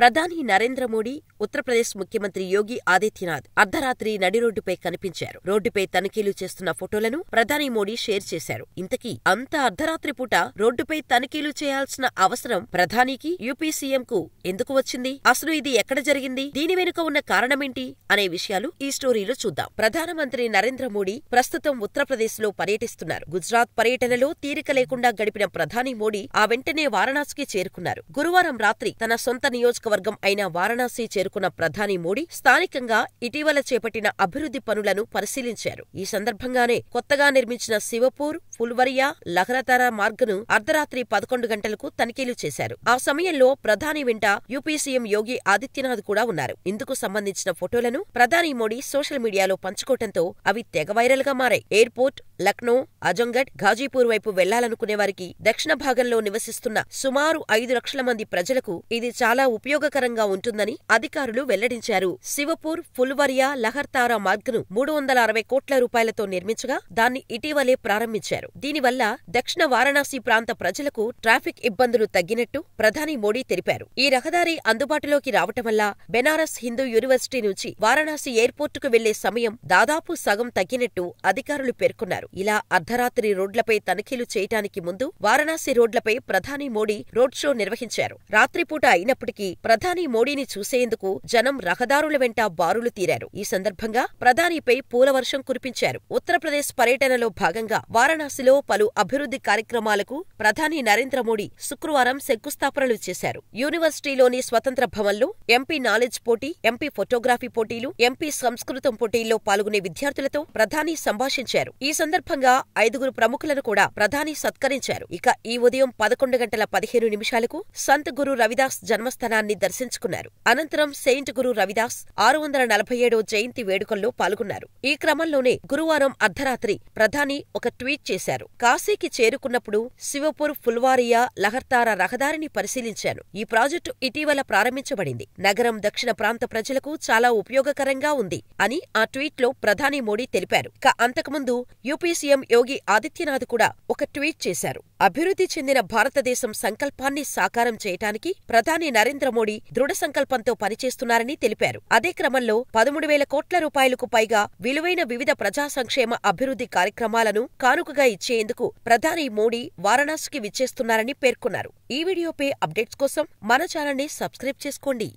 ప్రధాని నరేంద్ర మోడీ, ఉత్తరప్రదేశ్ ముఖ్యమంత్రి యోగి ఆదిత్యనాథ్ అర్ధరాత్రి నడిరోడ్డుపై కనిపించారు. రోడ్డుపై తనిఖీలు చేస్తున్న ఫోటోలను ప్రధాని మోడీ షేర్ చేశారు. ఇంతకీ అంత అర్ధరాత్రి పూట రోడ్డుపై తనిఖీలు చేయాల్సిన అవసరం ప్రధానికి, యూపీ సీఎంకు ఎందుకు వచ్చింది? అసలు ఇది ఎక్కడ జరిగింది? దీని వెనుక ఉన్న కారణమేంటి? అనే విషయాలు ఈ స్టోరీలో చూద్దాం. ప్రధానమంత్రి నరేంద్ర మోడీ ప్రస్తుతం ఉత్తరప్రదేశ్ లో పర్యటిస్తున్నారు. గుజరాత్ పర్యటనలో తీరిక లేకుండా గడిపిన ప్రధాని మోడీ ఆ వెంటనే వారణాసికి చేరుకున్నారు. గురువారం రాత్రి తన సొంత నియోజకవర్గం అయిన వారణాసి చేరుకున్న ప్రధాని మోడీ స్థానికంగా ఇటీవల చేపట్టిన అభివృద్ధి పనులను పరిశీలించారు. ఈ సందర్భంగానే కొత్తగా నిర్మించిన శివపూర్, ఫుల్వరియా, లఖరతారా మార్గును అర్ధరాత్రి 11 గంటలకు తనిఖీలు చేశారు. ఆ సమయంలో ప్రధాని వెంట యూపీ సీఎం యోగి ఆదిత్యనాథ్ కూడా ఉన్నారు. ఇందుకు సంబంధించిన ఫోటోలను ప్రధాని మోడీ సోషల్ మీడియాలో పంచుకోవడంతో అవి తెగ వైరల్ గా మారాయి. ఎయిర్పోర్ట్, లక్నో, అజంగఢ్, ఘాజీపూర్ వైపు వెళ్లాలనుకునే వారికి దక్షిణ భాగంలో నివసిస్తున్న సుమారు 5 లక్షల మంది ప్రజలకు ఇది చాలా ఉపయోగకరంగా ఉంటుందని అధికారులు వెల్లడించారు. శివపూర్, ఫుల్వరియా, లహర్తారా మార్గును 360 కోట్ల రూపాయలతో నిర్మించగా దాన్ని ఇటీవలే ప్రారంభించారు. దీనివల్ల దక్షిణ వారణాసి ప్రాంత ప్రజలకు ట్రాఫిక్ ఇబ్బందులు తగ్గినట్టు ప్రధాని మోడీ తెలిపారు. ఈ రహదారి అందుబాటులోకి రావటం వల్ల బెనారస్ హిందూ యూనివర్సిటీ నుంచి వారణాసి ఎయిర్పోర్టుకు వెళ్లే సమయం దాదాపు సగం తగ్గినట్టు అధికారులు పేర్కొన్నారు. ఇలా అర్ధరాత్రి రోడ్లపై తనిఖీలు చేయటానికి ముందు వారణాసి రోడ్లపై ప్రధాని మోడీ రోడ్ షో నిర్వహించారు. రాత్రిపూట అయినప్పటికీ ప్రధాని మోడీని చూసేందుకు జనం రహదారుల వెంట బారులు తీరారు. ఈ సందర్భంగా ప్రధానిపై పూలవర్షం కురిపించారు. ఉత్తరప్రదేశ్ పర్యటనలో భాగంగా వారణాసిలో పలు అభివృద్ధి కార్యక్రమాలకు ప్రధాని నరేంద్ర మోడీ శుక్రవారం శంకుస్థాపనలు చేశారు. యూనివర్సిటీలోని స్వతంత్ర భవన్లో ఎంపీ నాలెడ్జ్ పోటీ, ఎంపీ ఫోటోగ్రఫీ పోటీలు, ఎంపీ సంస్కృతం పోటీల్లో పాల్గొనే విద్యార్థులతో ప్రధాని సంభాషించారు. ఈ సందర్భంగా 5 ప్రముఖులను కూడా ప్రధాని సత్కరించారు. ఇక ఈ ఉదయం 11:15 సంత్ గురు రవిదాస్ జన్మస్థానాన్ని దర్శించుకున్నారు. అనంతరం సెయింట్ గురు రవిదాస్ 647వ జయంతి వేడుకల్లో పాల్గొన్నారు. ఈ క్రమంలోనే గురువారం అర్ధరాత్రి ప్రధాని ఒక ట్వీట్ చేశారు. కాశీకి చేరుకున్నప్పుడు శివపూర్, ఫుల్వారియా, లహర్తారా రహదారిని పరిశీలించాను. ఈ ప్రాజెక్టు ఇటీవల ప్రారంభించబడింది. నగరం దక్షిణ ప్రాంత ప్రజలకు చాలా ఉపయోగకరంగా ఉంది అని ఆ ట్వీట్లో ప్రధాని మోడీ తెలిపారు. అంతకుముందు యూపీ సీఎం యోగి ఆదిత్యనాథ్ కూడా ఒక ట్వీట్ చేశారు. అభివృద్ధి చెందిన భారతదేశం సంకల్పాన్ని సాకారం చేయటానికి ప్రధాని నరేంద్ర మోడీ దృఢ సంకల్పంతో పనిచేస్తున్నారని తెలిపారు. అదే క్రమంలో 13,000 కోట్ల రూపాయలకు పైగా విలువైన వివిధ ప్రజా సంక్షేమ అభివృద్ధి కార్యక్రమాలను కానుకగా ఇచ్చేందుకు ప్రధాని మోడీ వారణాసికి విచ్చేస్తున్నారని పేర్కొన్నారు. ఈ వీడియోపై అప్డేట్స్ కోసం మన ఛానల్ని సబ్స్క్రైబ్ చేసుకోండి.